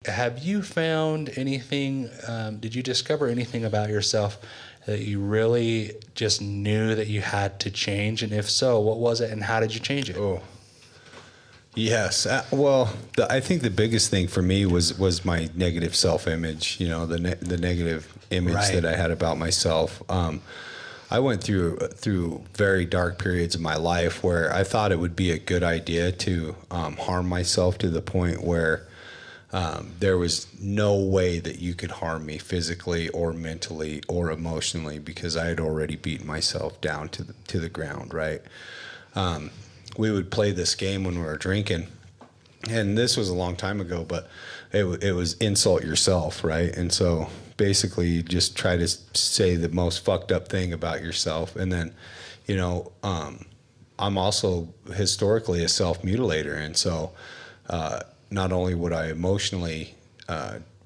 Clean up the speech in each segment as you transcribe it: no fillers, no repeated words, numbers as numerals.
have you found anything, did you discover anything about yourself that you really just knew that you had to change? And if so, what was it and how did you change it? Oh, yes. Well, I think the biggest thing for me was my negative self-image, you know, the negative image Right. that I had about myself. I went through very dark periods of my life where I thought it would be a good idea to harm myself to the point where there was no way that you could harm me physically or mentally or emotionally because I had already beaten myself down to the ground, right? We would play this game when we were drinking, and this was a long time ago, but it was insult yourself, right? And so basically you just try to say the most fucked up thing about yourself. And then, you know, I'm also historically a self-mutilator. And so not only would I emotionally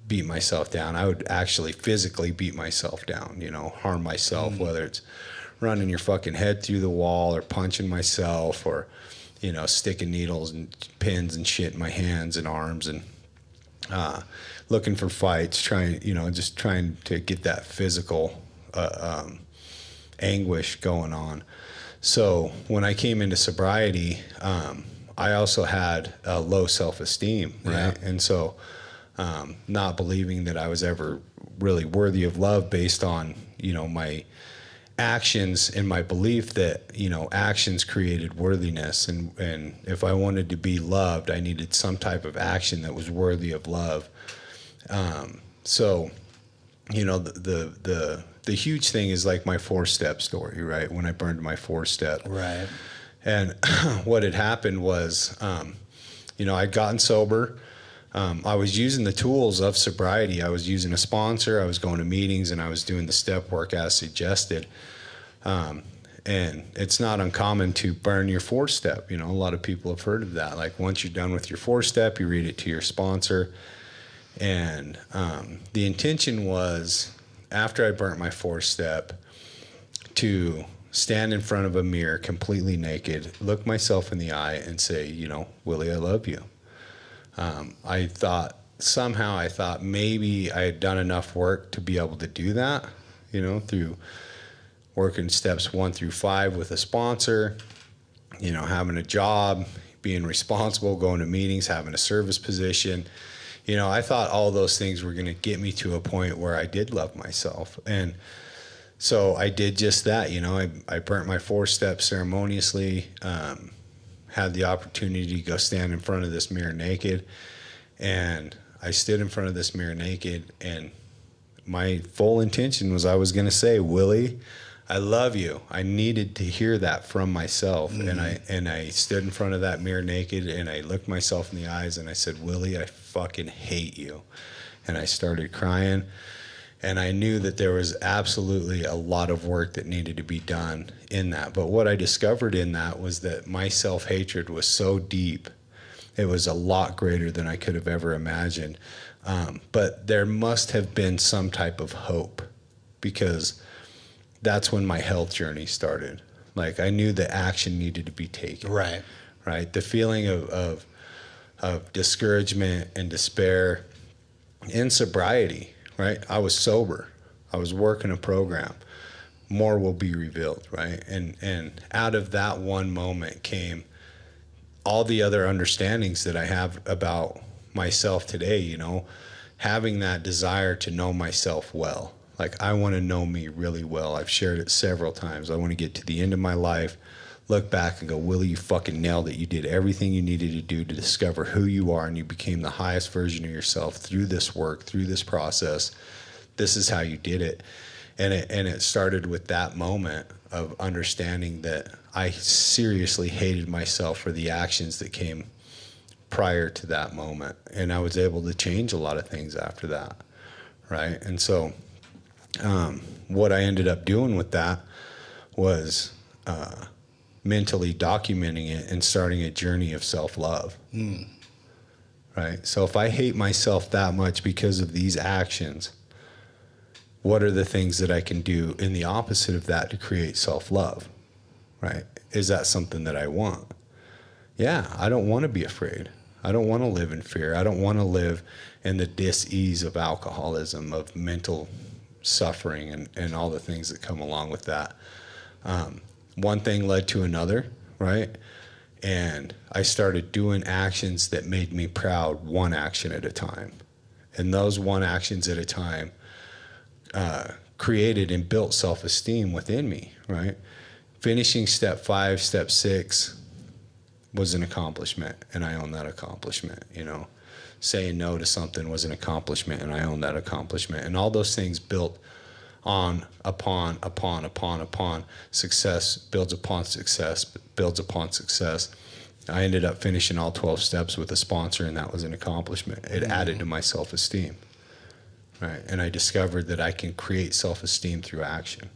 beat myself down, I would actually physically beat myself down, you know, harm myself, whether it's running your fucking head through the wall or punching myself or, you know, sticking needles and pins and shit in my hands and arms and looking for fights, just trying to get that physical anguish going on. So when I came into sobriety, I also had a low self-esteem, right? Yeah. And so not believing that I was ever really worthy of love based on, you know, my actions and my belief that, you know, actions created worthiness. And if I wanted to be loved, I needed some type of action that was worthy of love. So, you know, the huge thing is like my 4-step story, right? When I burned my 4-step. Right. And what had happened was, you know, I'd gotten sober. I was using the tools of sobriety. I was using a sponsor. I was going to meetings and I was doing the step work as suggested. And it's not uncommon to burn your 4-step. You know, a lot of people have heard of that. Like once you're done with your 4-step, you read it to your sponsor. And the intention was, after I burnt my 4-step, to stand in front of a mirror completely naked, look myself in the eye and say, you know, Willie, I love you. I thought maybe I had done enough work to be able to do that, you know, through working steps 1 through 5 with a sponsor, you know, having a job, being responsible, going to meetings, having a service position. You know, I thought all those things were going to get me to a point where I did love myself. And so I did just that. You know, I burnt my 4-step ceremoniously, had the opportunity to go stand in front of this mirror naked. And I stood in front of this mirror naked, and my full intention was I was going to say, Willie, I love you. I needed to hear that from myself. Mm-hmm. And I stood in front of that mirror naked, and I looked myself in the eyes and I said, Willie, I fucking hate you. And I started crying. And I knew that there was absolutely a lot of work that needed to be done in that. But what I discovered in that was that my self-hatred was so deep. It was a lot greater than I could have ever imagined. But there must have been some type of hope, because that's when my health journey started. Like, I knew that action needed to be taken. Right. Right. The feeling of discouragement and despair in sobriety. Right. I was sober. I was working a program. More will be revealed. Right. And out of that one moment came all the other understandings that I have about myself today, you know, having that desire to know myself well. Like, I want to know me really well. I've shared it several times. I want to get to the end of my life, look back and go, Willie, you fucking nailed it. You did everything you needed to do to discover who you are, and you became the highest version of yourself through this work, through this process. This is how you did it. And it started with that moment of understanding that I seriously hated myself for the actions that came prior to that moment. And I was able to change a lot of things after that, right? And so what I ended up doing with that was mentally documenting it and starting a journey of self-love. Right? So if I hate myself that much because of these actions, what are the things that I can do in the opposite of that to create self-love? Right? Is that something that I want? Yeah, I don't want to be afraid. I don't want to live in fear. I don't want to live in the dis-ease of alcoholism, of mental suffering, and all the things that come along with that. One thing led to another, right? And I started doing actions that made me proud, one action at a time. And those one actions at a time created and built self-esteem within me, right? Finishing step 5, step 6 was an accomplishment, and I own that accomplishment, you know. Saying no to something was an accomplishment, and I own that accomplishment. And all those things built on, upon success, builds upon success, builds upon success. I ended up finishing all 12 steps with a sponsor, and that was an accomplishment. It added to my self-esteem, right? And I discovered that I can create self-esteem through action.